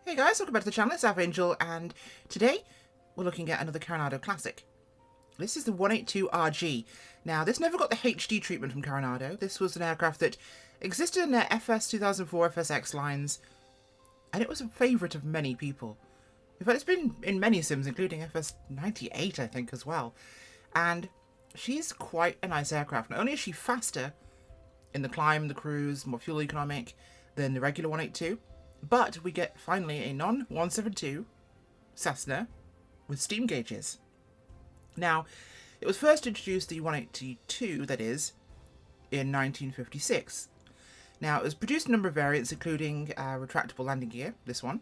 Hey guys, welcome back to the channel. It's Angel, and today we're looking at another Carenado classic. This is the 182RG. Now, this never got the HD treatment from Carenado. This was an aircraft that existed in their FS 2004 FSX lines, and it was a favourite of many people. In fact, it's been in many sims, including FS 98, I think, as well. And she's quite a nice aircraft. Not only is she faster in the climb, the cruise, more fuel economic than the regular 182, but we get finally a non-172 Cessna with steam gauges. Now, it was first introduced, the 182, that is, in 1956. Now, it was produced in a number of variants, including retractable landing gear, this one,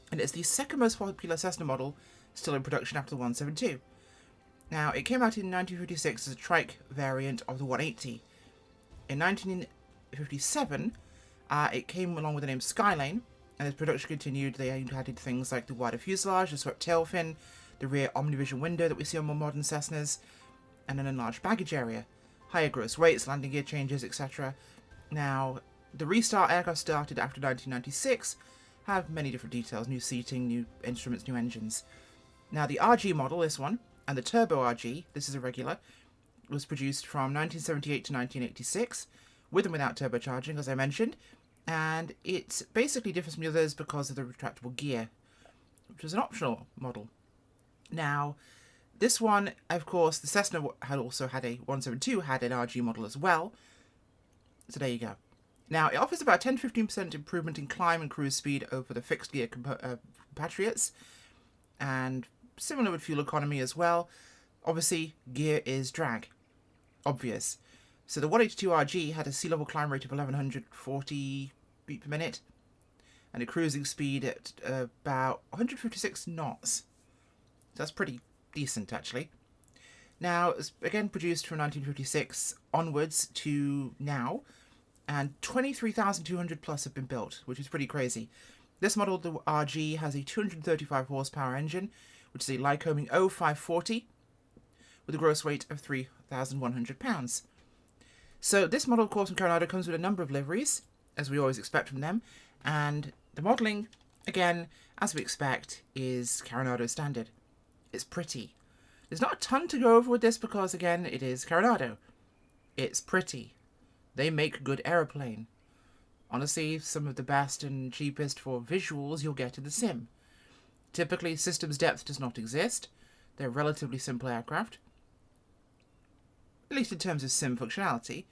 and it's the second most popular Cessna model still in production after the 172. Now, it came out in 1956 as a trike variant of the 180. In 1957, it came along with the name Skylane, and as production continued, they added things like the wider fuselage, the swept tail fin, the rear omnivision window that we see on more modern Cessnas, and an enlarged baggage area, higher gross weights, landing gear changes, etc. Now, the restart aircraft started after 1996 have many different details: new seating, new instruments, new engines. Now, the RG model, this one, and the Turbo RG, this is a regular, was produced from 1978 to 1986, with and without turbocharging, as I mentioned, and it basically differs from the others because of the retractable gear, which was an optional model. Now, this one, of course, the Cessna had also had a 172 had an RG model as well, so there you go. Now, it offers about 10-15% improvement in climb and cruise speed over the fixed gear compatriots, and similar with fuel economy as well. Obviously, gear is drag. Obvious. So the 182RG had a sea level climb rate of 1140 feet per minute and a cruising speed at about 156 knots. So that's pretty decent, actually. Now, it's again produced from 1956 onwards to now, and 23,200 plus have been built, which is pretty crazy. This model, the RG, has a 235 horsepower engine, which is a Lycoming 0540, with a gross weight of 3,100 pounds. So this model, of course, from Carenado comes with a number of liveries, as we always expect from them, and the modelling, again, as we expect, is Carenado standard. It's pretty. There's not a ton to go over with this because, again, it is Carenado. It's pretty. They make good aeroplane. Honestly, some of the best and cheapest for visuals you'll get in the sim. Typically, systems depth does not exist. They're relatively simple aircraft, at least in terms of sim functionality.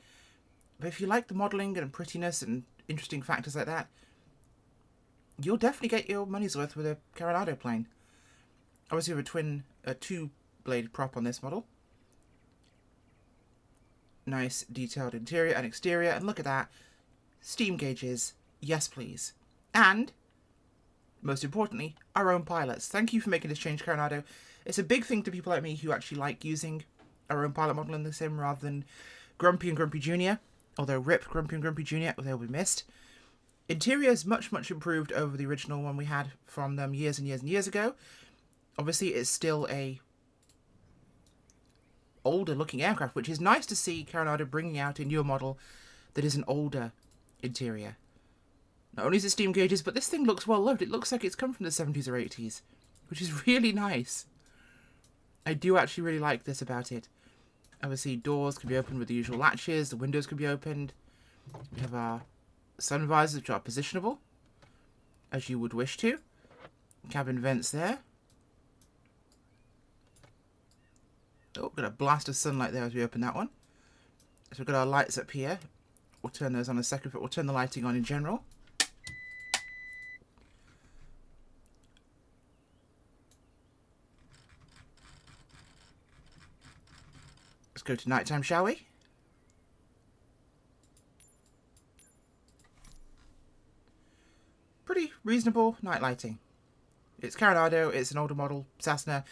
But if you like the modelling and prettiness and interesting factors like that, you'll definitely get your money's worth with a Carenado plane. Obviously, we have a two-bladed prop on this model. Nice detailed interior and exterior, and look at that. Steam gauges, yes please. And, most importantly, our own pilots. Thank you for making this change, Carenado. It's a big thing to people like me who actually like using our own pilot model in the sim rather than Grumpy and Grumpy Jr. Although RIP Grumpy and Grumpy Jr., they'll be missed. Interior is much improved over the original one we had from them years and years ago. Obviously, it's still a older looking aircraft, which is nice to see Carenado bringing out a newer model that is an older interior. Not only is it steam gauges, but this thing looks well loved. It looks like it's come from the 70s or 80s, which is really nice. I do actually really like this about it. Obviously, doors can be opened with the usual latches. The windows can be opened. We have our sun visors, which are positionable, as you would wish to. Cabin vents there. Oh, got a blast of sunlight there as we open that one. So we've got our lights up here. We'll turn those on in a second, but we'll turn the lighting on in general. Let's go to nighttime, shall we? Pretty reasonable night lighting. It's Carenado, it's an older model, Cessna.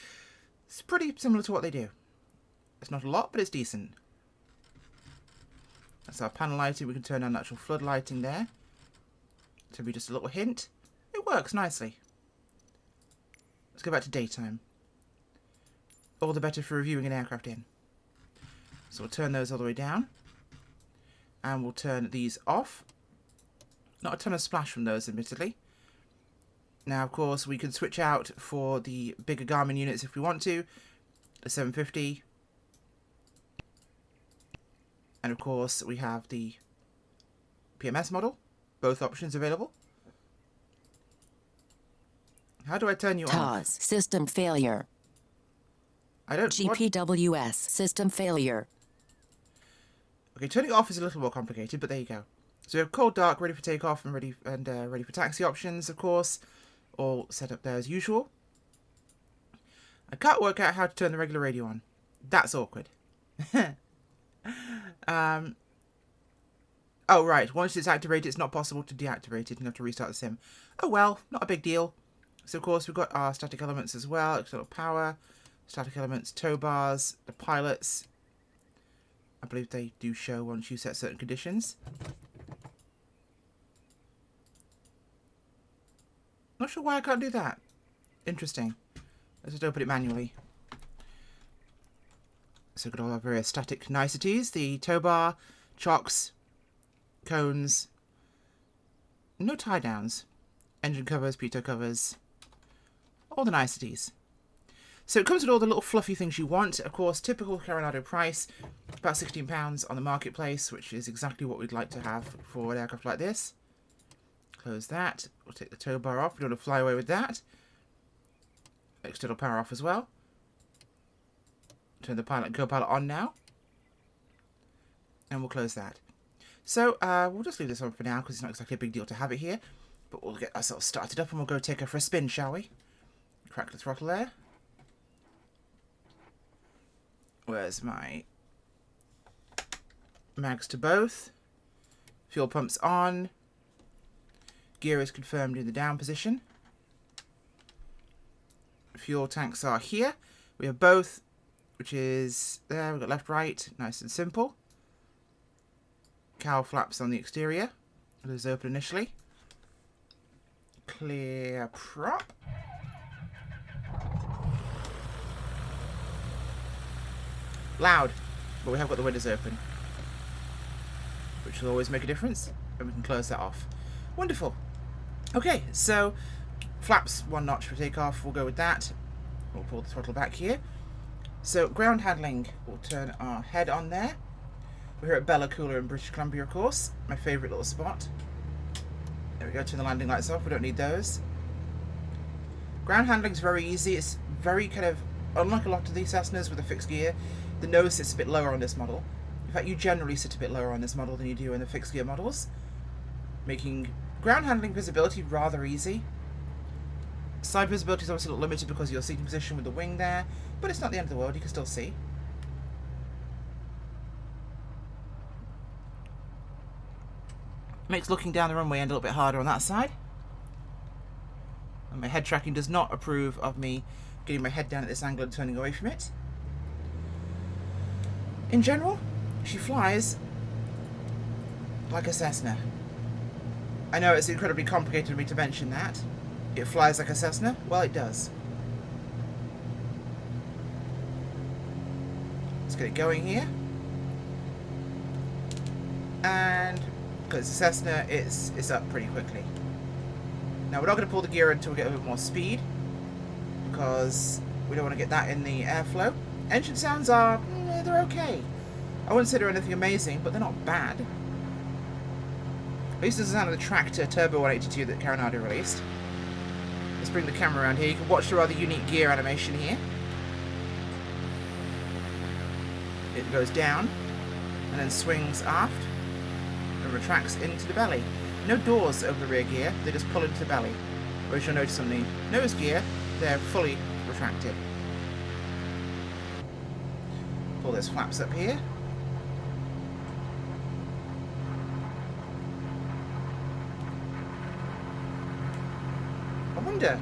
It's pretty similar to what they do. It's not a lot, but it's decent. That's our panel lighting. We can turn on natural flood lighting there. So be just a little hint. It works nicely. Let's go back to daytime. All the better for reviewing an aircraft in. So we'll turn those all the way down. And we'll turn these off. Not a ton of splash from those, admittedly. Now, of course, we can switch out for the bigger Garmin units if we want to. The 750. And, of course, we have the PMS model. Both options available. How do I turn you off? System failure. I don't... GPWS. What? System failure. Okay, turning it off is a little more complicated, but there you go. So we have cold, dark, ready for takeoff, and ready for taxi options, of course. All set up there as usual. I can't work out how to turn the regular radio on. That's awkward. Oh, right. Once it's activated, it's not possible to deactivate it. You have to restart the sim. Oh, well. Not a big deal. So, of course, we've got our static elements as well. External power, static elements, tow bars, the pilots. I believe they do show once you set certain conditions. Not sure why I can't do that. Interesting. Let's just open it manually. So we've got all our various static niceties. The tow bar, chocks, cones. No tie downs. Engine covers, pitot covers. All the niceties. So it comes with all the little fluffy things you want. Of course, typical Carenado price. About £16 on the marketplace, which is exactly what we'd like to have for an aircraft like this. Close that. We'll take the tow bar off. We don't want to fly away with that. External power off as well. Turn the co-pilot on now. And we'll close that. So we'll just leave this on for now because it's not exactly a big deal to have it here. But we'll get ourselves started up and we'll go take her for a spin, shall we? Crack the throttle there. Where's my mags to both? Fuel pumps on. Gear is confirmed in the down position. Fuel tanks are here. We have both, which is there. We've got left, right, nice and simple. Cowl flaps on the exterior. Those open initially. Clear prop. Loud, but we have got the windows open, which will always make a difference, and we can close that off. Wonderful. Okay, so flaps one notch for takeoff. We'll go with that. We'll pull the throttle back here. So ground handling, we'll turn our head on there. We're here at Bella Coola in British Columbia, of course. My favourite little spot. There we go, turn the landing lights off. We don't need those. Ground handling's very easy. It's very kind of, unlike a lot of these Cessnas with a fixed gear, the nose sits a bit lower on this model. In fact, you generally sit a bit lower on this model than you do in the fixed gear models, making ground handling visibility rather easy. Side visibility is obviously a little limited because of your seating position with the wing there, but it's not the end of the world, you can still see. Makes looking down the runway end a little bit harder on that side. And my head tracking does not approve of me getting my head down at this angle and turning away from it. In general, she flies like a Cessna. I know it's incredibly complicated for me to mention that. It flies like a Cessna. Well, it does. Let's get it going here. And because it's a Cessna, it's up pretty quickly. Now, we're not going to pull the gear until we get a bit more speed, because we don't want to get that in the airflow. Engine sounds are, they're okay. I wouldn't say they're anything amazing, but they're not bad. At least this is the sound of the Tractor Turbo 182 that Carenado released. Let's bring the camera around here. You can watch the rather unique gear animation here. It goes down, and then swings aft, and retracts into the belly. No doors over the rear gear, they just pull into the belly. Whereas you'll notice on the nose gear, they're fully retracted. Pull those flaps up here. I wonder.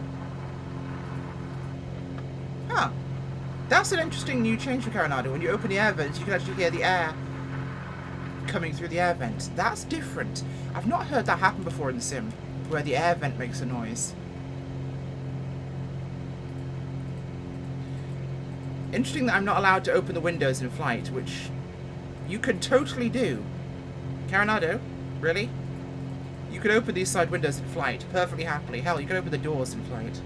Huh. That's an interesting new change for Carenado. When you open the air vents, you can actually hear the air coming through the air vent. That's different. I've not heard that happen before in the sim, where the air vent makes a noise. Interesting that I'm not allowed to open the windows in flight, which you can totally do. Carenado, really? You could open these side windows in flight perfectly happily. Hell, you could open the doors in flight.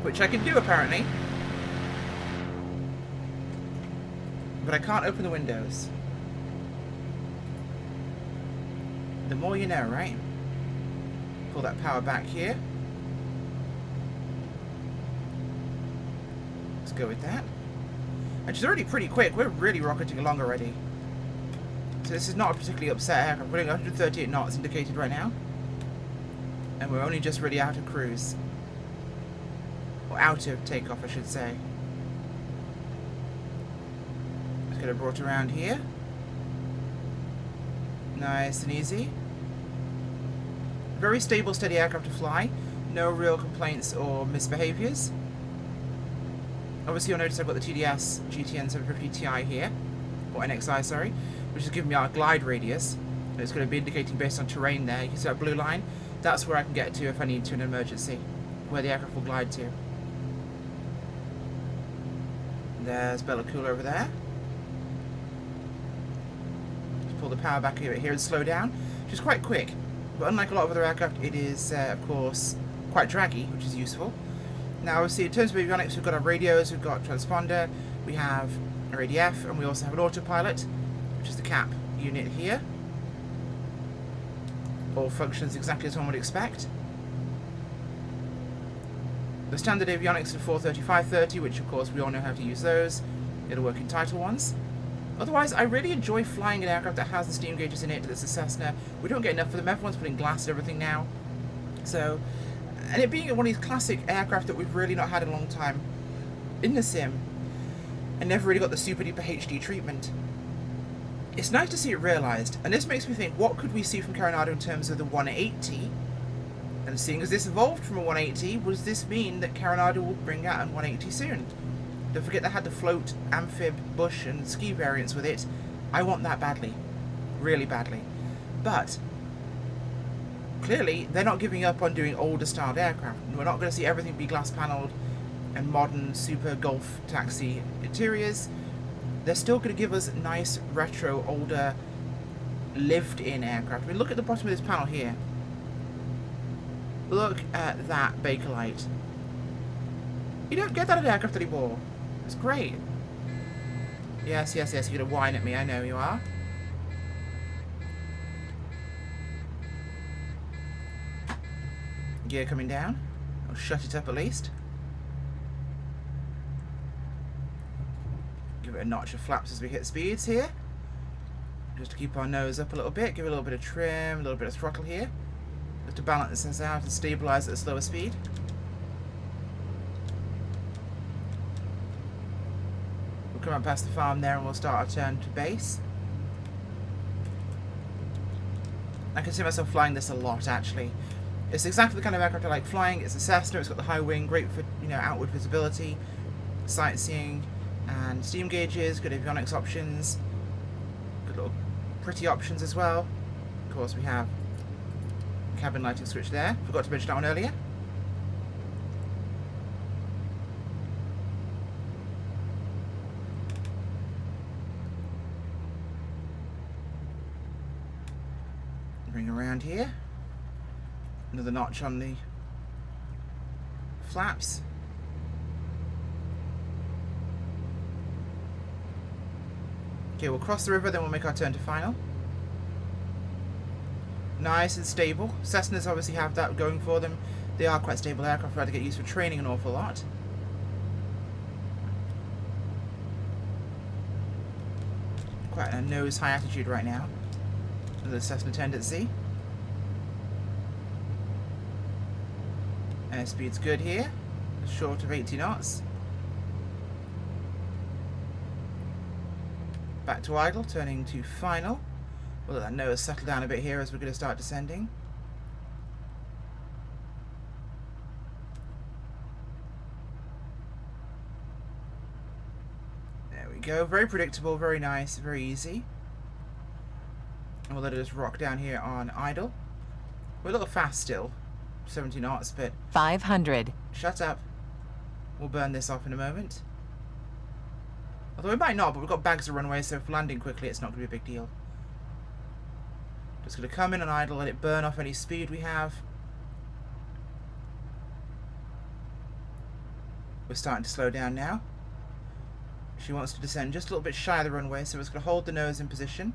Which I can do, apparently. But I can't open the windows. The more you know, right? Pull that power back here. Let's go with that. And she's already pretty quick. We're really rocketing along already. So this is not a particularly upset aircraft. We're doing 138 knots indicated right now. And we're only just really out of cruise. Or out of takeoff, I should say. Let's get it brought around here. Nice and easy. Very stable, steady aircraft to fly. No real complaints or misbehaviors. Obviously you'll notice I've got the TDS GTN 750 Ti here. Or NXI, sorry. Which is giving me our glide radius. And it's going to be indicating based on terrain there. You can see that blue line. That's where I can get to if I need to in an emergency. Where the aircraft will glide to. There's Bella Cooler over there. Just pull the power back here and slow down. Which is quite quick. But unlike a lot of other aircraft, it is, of course, quite draggy, which is useful. Now, obviously, in terms of avionics, we've got our radios, we've got transponder, we have our ADF, and we also have an autopilot, which is the cap unit here. All functions exactly as one would expect. The standard avionics are 430, 530, which, of course, we all know how to use those. It'll work in title ones. Otherwise, I really enjoy flying an aircraft that has the steam gauges in it. That's a Cessna. We don't get enough of them. Everyone's putting glass and everything now. So, and it being one of these classic aircraft that we've really not had in a long time in the sim, and never really got the super duper HD treatment. It's nice to see it realised, and this makes me think, what could we see from Carenado in terms of the 180? And seeing as this evolved from a 180, does this mean that Carenado will bring out a 180 soon? Don't forget they had the float, amphib, bush and ski variants with it. I want that badly. Really badly. But clearly they're not giving up on doing older styled aircraft. We're not going to see everything be glass panelled and modern super Golf taxi interiors. They're still going to give us nice retro, older, lived in aircraft. I mean, look at the bottom of this panel here. Look at that Bakelite. You don't get that at aircraft anymore. It's great. Yes, yes, yes, you're going to whine at me. I know you are. Gear coming down. I'll shut it up at least. Give it a notch of flaps as we hit speeds here. Just to keep our nose up a little bit. Give it a little bit of trim, a little bit of throttle here. Just to balance this out and stabilise at a slower speed. Come up past the farm there and we'll start our turn to base. I can see myself flying this a lot, actually. It's exactly the kind of aircraft I like flying. It's a Cessna, it's got the high wing, great for, you know, outward visibility, sightseeing, and steam gauges, good avionics options, good little pretty options as well. Of course, we have cabin lighting switch there. Forgot to mention that one earlier. Bring around here. Another notch on the flaps. Okay, we'll cross the river, then we'll make our turn to final. Nice and stable. Cessnas obviously have that going for them. They are quite stable aircraft. We've had to get used for training an awful lot. Quite a nose high attitude right now. The Cessna tendency. Airspeed's good here, short of 80 knots. Back to idle, turning to final. We'll let that nose settle down a bit here as we're going to start descending. There we go, very predictable, very nice, very easy. And we'll let it just rock down here on idle. We're a little fast still, 70 knots, but 500. Shut up. We'll burn this off in a moment. Although we might not, but we've got bags of runway, so if landing quickly, it's not going to be a big deal. Just going to come in and idle, let it burn off any speed we have. We're starting to slow down now. She wants to descend just a little bit shy of the runway, so we're just going to hold the nose in position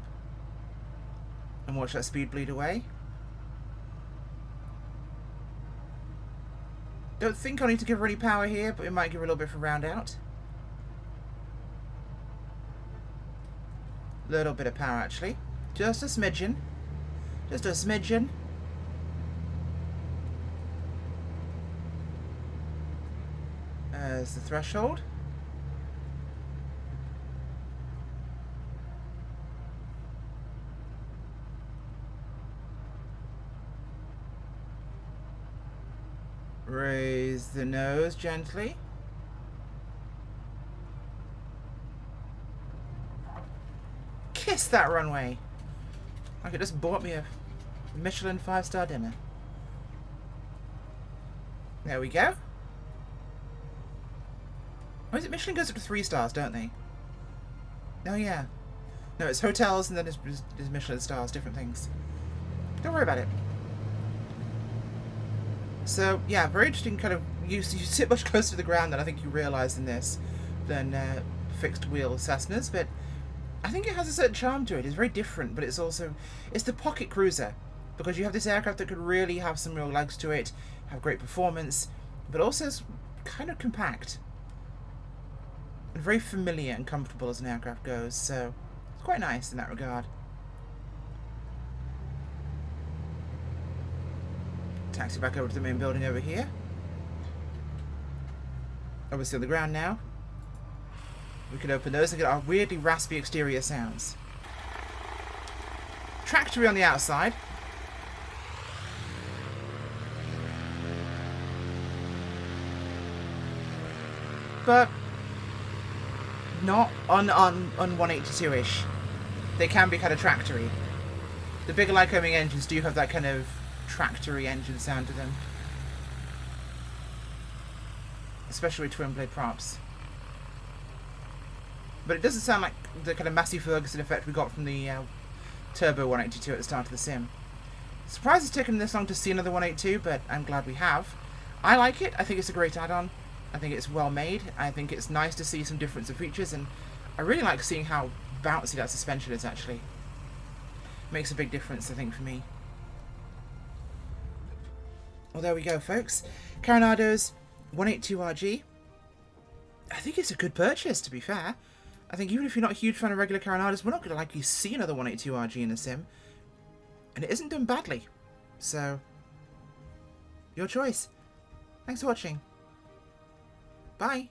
and watch that speed bleed away. Don't think I need to give her any power here, but we might give her a little bit for round out. Little bit of power, actually. Just a smidgen. Just a smidgen. There's the threshold. Raise the nose gently. Kiss that runway. I could just bought me a Michelin 5-star dinner. There we go. Or is it Michelin goes up to 3 stars, don't they? Oh yeah. No, it's hotels and then it's Michelin stars, different things. Don't worry about it. So yeah, very interesting kind of, you sit much closer to the ground than I think you realise in this than fixed wheel Cessnas, but I think it has a certain charm to it. It's very different, but it's also, it's the pocket cruiser, because you have this aircraft that could really have some real legs to it, have great performance, but also is kind of compact and very familiar and comfortable as an aircraft goes, so it's quite nice in that regard. Taxi back over to the main building over here. Obviously on the ground now. We can open those and get our weirdly raspy exterior sounds. Tractory on the outside. But not on 182-ish. They can be kind of tractory. The bigger Lycoming engines do have that kind of tractory engine sound to them. Especially with twin blade props. But it doesn't sound like the kind of Massey Ferguson effect we got from the Turbo 182 at the start of the sim. Surprised it's taken this long to see another 182, but I'm glad we have. I like it. I think it's a great add-on. I think it's well made. I think it's nice to see some difference of features, and I really like seeing how bouncy that suspension is actually. Makes a big difference, I think, for me. Well, there we go, folks. Carenado's 182RG. I think it's a good purchase, to be fair. I think even if you're not a huge fan of regular Carenados, we're not going to likely see another 182RG in the sim. And it isn't done badly. So, your choice. Thanks for watching. Bye.